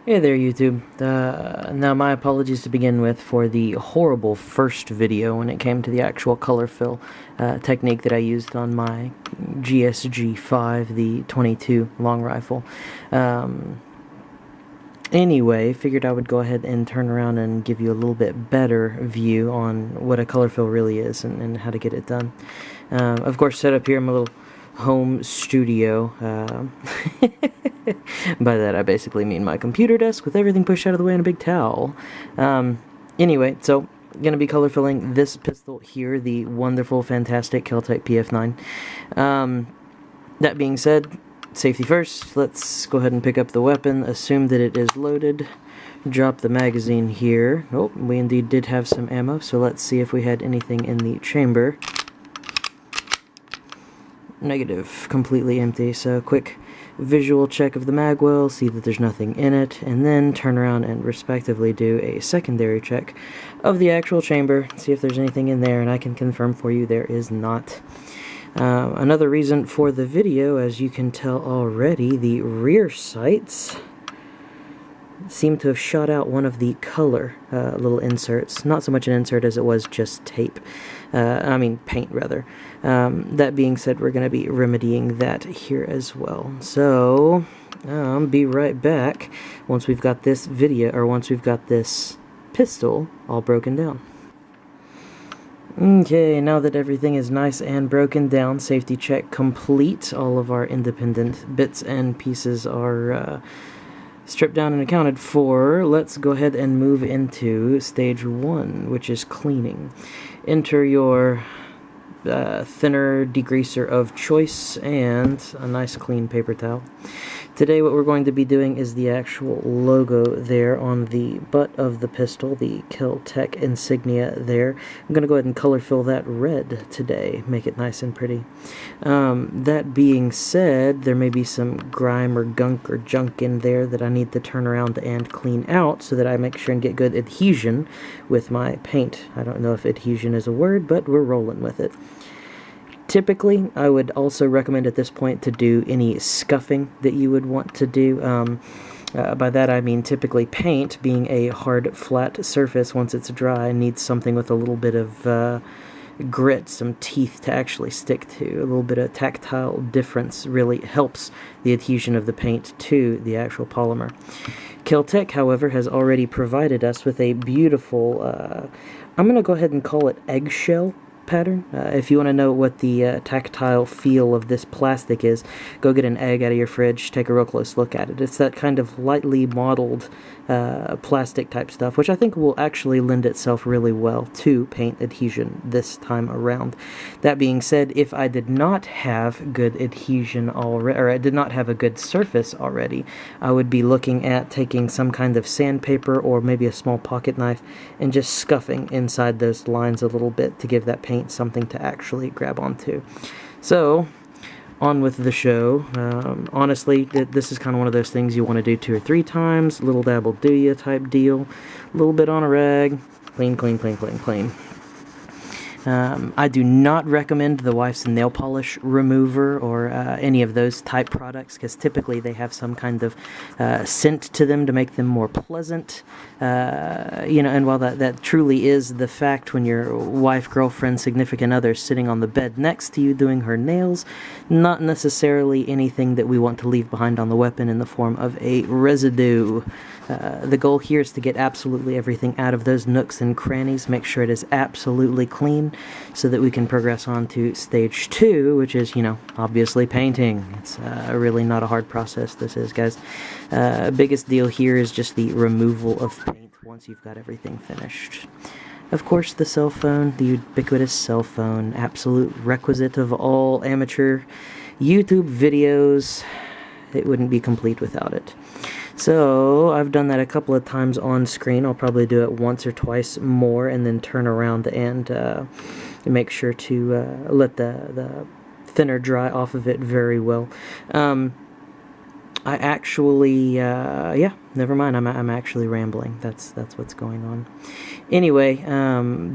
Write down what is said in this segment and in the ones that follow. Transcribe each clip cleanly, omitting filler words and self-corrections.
Hey there, YouTube. Now my apologies to begin with for the horrible first video when it came to the actual color fill technique that I used on my GSG-5, the 22 long rifle. Anyway, figured I would go ahead and turn around and give you a little bit better view on what a color fill really is and how to get it done. Of course, set up here in my little home studio. By that I basically mean my computer desk with everything pushed out of the way in a big towel. Anyway, so going to be color filling this pistol here, the wonderful, fantastic KelTec PF9. That being said, safety first. Let's go ahead and pick up the weapon, assume that it is loaded, drop the magazine here. Oh, we indeed did have some ammo, so let's see if we had anything in the chamber. Negative, completely empty, so quick visual check of the mag well, see that there's nothing in it, and then turn around and respectively do a secondary check of the actual chamber, see if there's anything in there, and I can confirm for you there is not. Another reason for the video, as you can tell already, the rear sights seem to have shot out one of the color little inserts. Not so much an insert as it was just tape. Paint rather. That being said, we're going to be remedying that here as well. So, I'll be right back once we've got this once we've got this pistol all broken down. Okay, now that everything is nice and broken down, safety check complete, all of our independent bits and pieces are stripped down and accounted for, let's go ahead and move into stage 1, which is cleaning. Enter your thinner degreaser of choice and a nice clean paper towel. Today what we're going to be doing is the actual logo there on the butt of the pistol, the KelTec insignia there. I'm going to go ahead and color fill that red today, make it nice and pretty. That being said, there may be some grime or gunk or junk in there that I need to turn around and clean out so that I make sure and get good adhesion with my paint. I don't know if adhesion is a word, but we're rolling with it. Typically, I would also recommend at this point to do any scuffing that you would want to do. By that I mean typically paint, being a hard, flat surface once it's dry, needs something with a little bit of grit, some teeth to actually stick to. A little bit of tactile difference really helps the adhesion of the paint to the actual polymer. KelTec, however, has already provided us with a beautiful, I'm going to go ahead and call it eggshell pattern. If you want to know what the tactile feel of this plastic is, go get an egg out of your fridge, take a real close look at it. It's that kind of lightly modeled plastic type stuff, which I think will actually lend itself really well to paint adhesion this time around. That being said, if I did not have good adhesion already, or I did not have a good surface already, I would be looking at taking some kind of sandpaper or maybe a small pocket knife and just scuffing inside those lines a little bit to give that paint something to actually grab onto. So, on with the show. Honestly, this is kind of one of those things you want to do 2 or 3 times, little dab will do ya type deal. A little bit on a rag, clean, clean, clean, clean, clean. I do not recommend the wife's nail polish remover or any of those type products, because typically they have some kind of scent to them to make them more pleasant. And while that truly is the fact when your wife, girlfriend, significant other is sitting on the bed next to you doing her nails, not necessarily anything that we want to leave behind on the weapon in the form of a residue. The goal here is to get absolutely everything out of those nooks and crannies, make sure it is absolutely clean, so that we can progress on to stage 2, which is, obviously painting. It's really not a hard process, this is, guys. Biggest deal here is just the removal of paint once you've got everything finished. Of course, the cell phone, the ubiquitous cell phone, absolute requisite of all amateur YouTube videos. It wouldn't be complete without it. So, I've done that a couple of times on screen. I'll probably do it once or twice more and then turn around and make sure to let the thinner dry off of it very well. I actually, yeah, never mind. I'm actually rambling. That's what's going on. Anyway,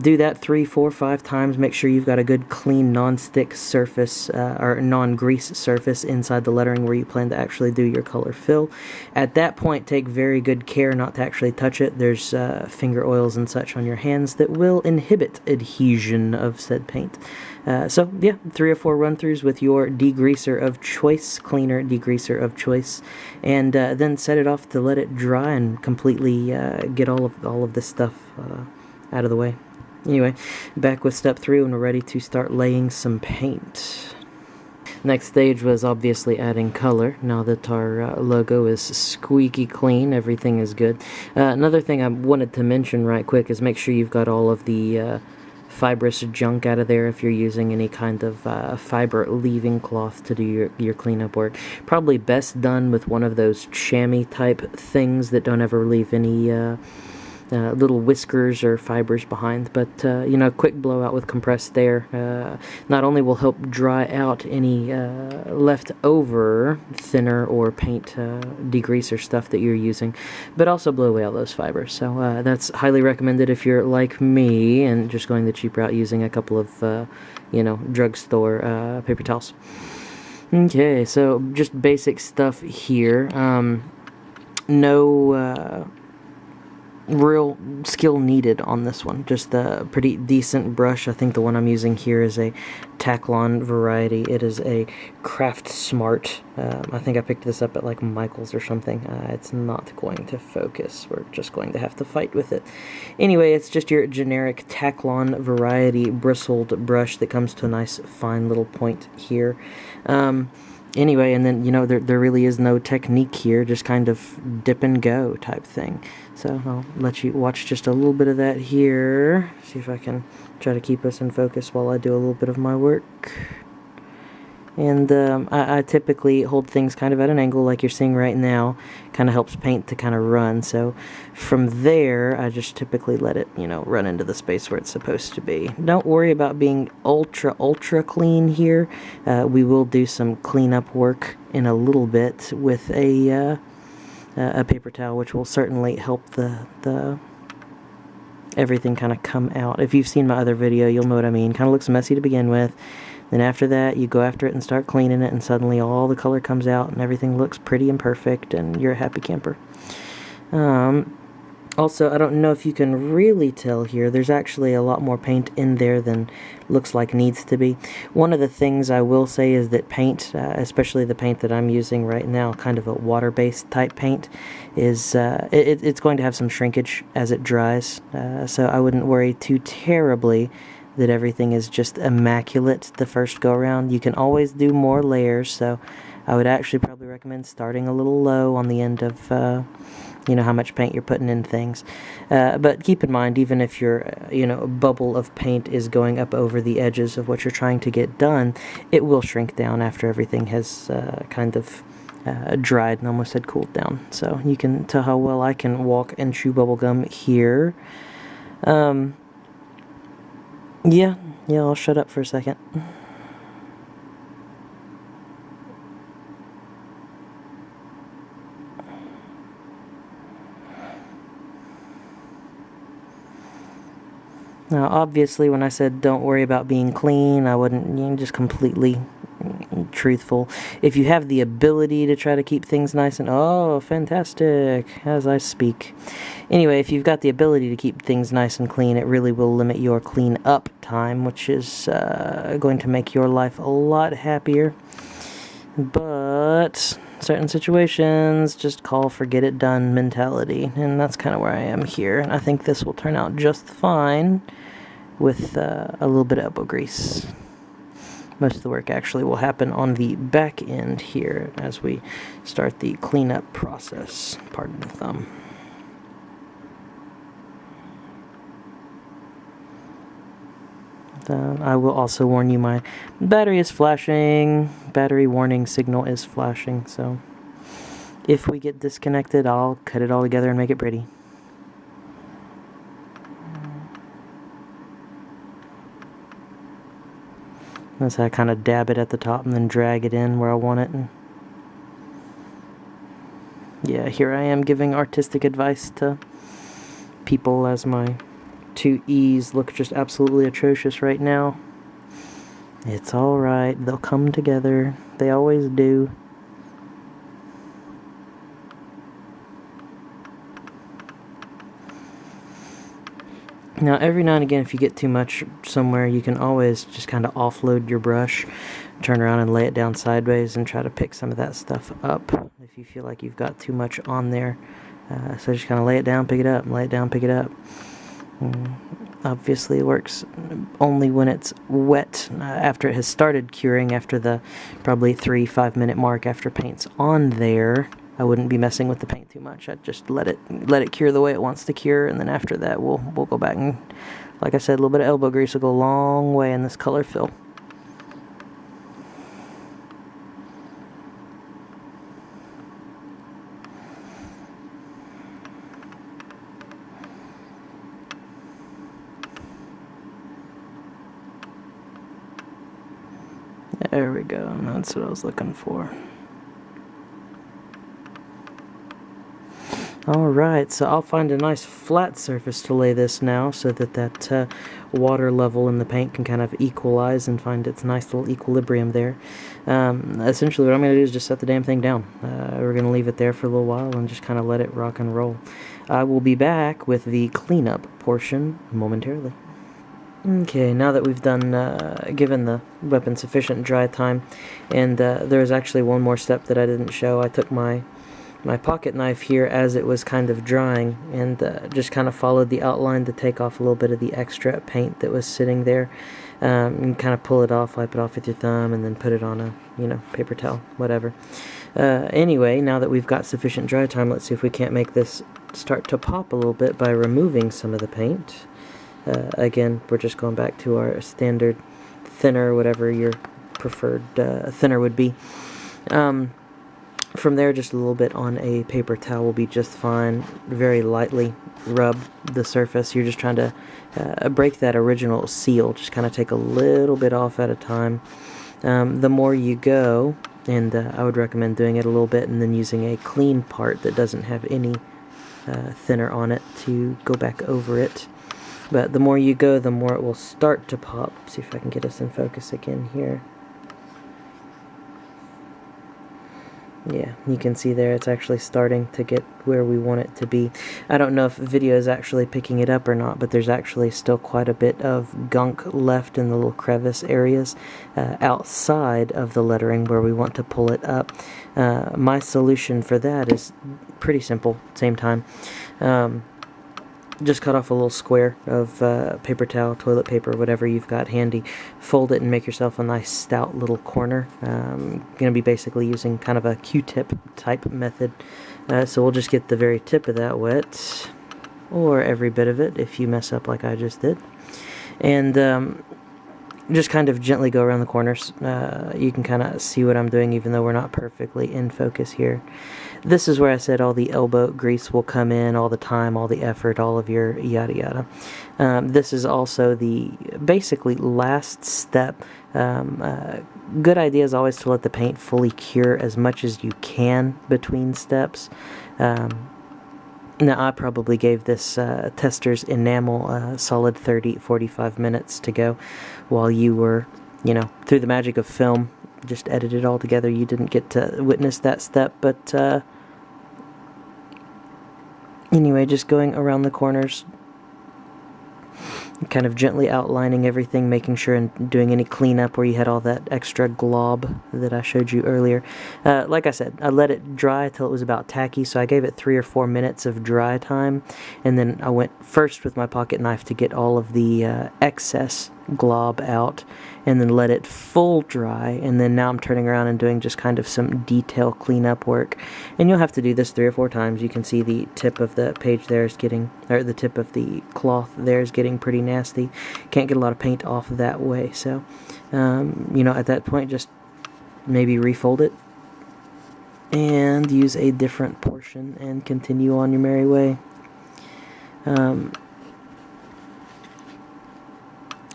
do that 3, 4, 5 times. Make sure you've got a good clean non-stick surface or non-grease surface inside the lettering where you plan to actually do your color fill. At that point, take very good care not to actually touch it. There's finger oils and such on your hands that will inhibit adhesion of said paint. So yeah, 3 or 4 run-throughs with your degreaser of choice, cleaner degreaser of choice, and then set it off to let it dry and completely get all of this stuff out of the way. Anyway, back with step 3 when we're ready to start laying some paint. Next stage was obviously adding color. Now that our logo is squeaky clean, everything is good. Another thing I wanted to mention right quick is make sure you've got all of the fibrous junk out of there if you're using any kind of fiber leaving cloth to do your cleanup work. Probably best done with one of those chamois type things that don't ever leave any little whiskers or fibers behind, but you know, quick blowout with compressed air not only will help dry out any leftover thinner or paint degreaser stuff that you're using, but also blow away all those fibers. So that's highly recommended if you're like me and just going the cheap route using a couple of you know, drugstore paper towels. Okay, so just basic stuff here. No real skill needed on this one. Just a pretty decent brush. I think the one I'm using here is a Taklon variety. It is a Craft Smart. I think I picked this up at like Michael's or something. It's not going to focus. We're just going to have to fight with it. Anyway, it's just your generic Taklon variety bristled brush that comes to a nice fine little point here. Anyway, and then, you know, there really is no technique here, just kind of dip and go type thing. So I'll let you watch just a little bit of that here. See if I can try to keep us in focus while I do a little bit of my work. And I typically hold things kind of at an angle like you're seeing right now. Kind of helps paint to kind of run. So from there, I just typically let it, you know, run into the space where it's supposed to be. Don't worry about being ultra clean here. We will do some cleanup work in a little bit with a paper towel, which will certainly help the everything kind of come out. If you've seen my other video, you'll know what I mean. Kind of looks messy to begin with. Then after that, you go after it and start cleaning it, and suddenly all the color comes out, and everything looks pretty and perfect, and you're a happy camper. Also, I don't know if you can really tell here, there's actually a lot more paint in there than looks like needs to be. One of the things I will say is that paint, especially the paint that I'm using right now, kind of a water-based type paint, is it's going to have some shrinkage as it dries, so I wouldn't worry too terribly that everything is just immaculate the first go-around. You can always do more layers, so I would actually probably recommend starting a little low on the end of, you know, how much paint you're putting in things. But keep in mind, even if your, you know, bubble of paint is going up over the edges of what you're trying to get done, it will shrink down after everything has kind of dried and almost had cooled down. So you can tell how well I can walk and chew bubblegum here. Yeah, I'll shut up for a second. Now, obviously, when I said don't worry about being clean, I wouldn't, you know, just completely truthful. If you have the ability to try to keep things nice and, oh, fantastic, as I speak. Anyway, if you've got the ability to keep things nice and clean, it really will limit your clean up time, which is going to make your life a lot happier. But certain situations just call for get it done mentality, and that's kind of where I am here. And I think this will turn out just fine with a little bit of elbow grease. Most of the work actually will happen on the back end here as we start the cleanup process. Pardon the thumb. I will also warn you my battery is flashing. Battery warning signal is flashing, so if we get disconnected, I'll cut it all together and make it pretty. That's how I kind of dab it at the top and then drag it in where I want it. Yeah, here I am giving artistic advice to people as my two E's look just absolutely atrocious right now. It's alright, they'll come together. They always do. Now, every now and again, if you get too much somewhere, you can always just kind of offload your brush, turn around and lay it down sideways and try to pick some of that stuff up if you feel like you've got too much on there. So just kind of lay it down, pick it up, lay it down, pick it up. Obviously, it works only when it's wet, after it has started curing, after the probably 3-5 minute mark after paint's on there. I wouldn't be messing with the paint too much. I'd just let it cure the way it wants to cure, and then after that we'll go back and, like I said, a little bit of elbow grease will go a long way in this color fill. There we go, and that's what I was looking for. Alright, so I'll find a nice flat surface to lay this now so that water level in the paint can kind of equalize and find its nice little equilibrium there. Essentially what I'm going to do is just set the damn thing down. We're going to leave it there for a little while and just kind of let it rock and roll. I will be back with the cleanup portion momentarily. Okay, now that we've done, given the weapon sufficient dry time, and there was actually one more step that I didn't show. I took my pocket knife here as it was kind of drying and just kind of followed the outline to take off a little bit of the extra paint that was sitting there. And kind of pull it off, wipe it off with your thumb, and then put it on a, paper towel, whatever. Anyway, now that we've got sufficient dry time, let's see if we can't make this start to pop a little bit by removing some of the paint. Again, we're just going back to our standard thinner, whatever your preferred thinner would be. From there, just a little bit on a paper towel will be just fine. Very lightly rub the surface. You're just trying to break that original seal. Just kind of take a little bit off at a time. The more you go, and I would recommend doing it a little bit and then using a clean part that doesn't have any thinner on it to go back over it. But the more you go, the more it will start to pop. See if I can get us in focus again here. Yeah, you can see there it's actually starting to get where we want it to be. I don't know if video is actually picking it up or not, but there's actually still quite a bit of gunk left in the little crevice areas outside of the lettering where we want to pull it up. My solution for that is pretty simple, same time. Just cut off a little square of paper towel, toilet paper, whatever you've got handy. Fold it and make yourself a nice stout little corner. Going to be basically using kind of a Q-tip type method. So we'll just get the very tip of that wet, or every bit of it if you mess up like I just did. And just kind of gently go around the corners. You can kind of see what I'm doing even though we're not perfectly in focus here. This is where I said all the elbow grease will come in, all the time, all the effort, all of your yada yada. This is also the basically last step. Good idea is always to let the paint fully cure as much as you can between steps. Now, I probably gave this tester's enamel a solid 30-45 minutes to go while you were, through the magic of film, just edited all together. You didn't get to witness that step, but anyway, just going around the corners, kind of gently outlining everything, making sure and doing any cleanup where you had all that extra glob that I showed you earlier. Like I said, I let it dry till it was about tacky, so I gave it 3 or 4 minutes of dry time, and then I went first with my pocket knife to get all of the excess glob out, and then let it full dry, and then now I'm turning around and doing just kind of some detail cleanup work. And you'll have to do this 3 or 4 times. You can see the tip of the page there is getting, or the tip of the cloth there is getting pretty nasty. Can't get a lot of paint off that way, so at that point just maybe refold it and use a different portion and continue on your merry way.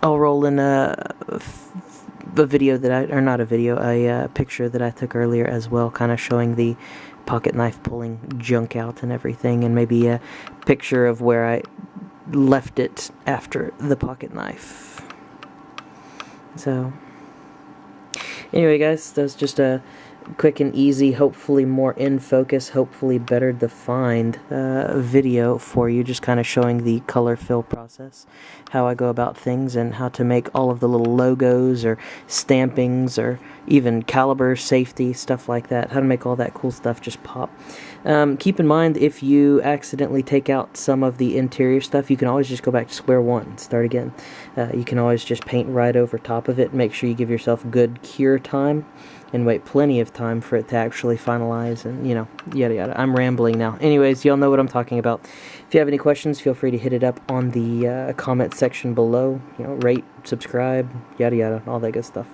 I'll roll in a video that a picture that I took earlier as well, kind of showing the pocket knife pulling junk out and everything, and maybe a picture of where I left it after the pocket knife. So anyway, guys, that's just a quick and easy, hopefully more in focus, hopefully better defined video for you, just kind of showing the color fill process, how I go about things, and how to make all of the little logos or stampings or even caliber, safety, stuff like that, how to make all that cool stuff just pop. Keep in mind, if you accidentally take out some of the interior stuff, you can always just go back to square one and start again. You can always just paint right over top of it. Make sure you give yourself good cure time and wait plenty of time for it to actually finalize, and, you know, yada yada. I'm rambling now. Anyways, y'all know what I'm talking about. If you have any questions, feel free to hit it up on the comment section below. You know, rate, subscribe, yada yada, all that good stuff.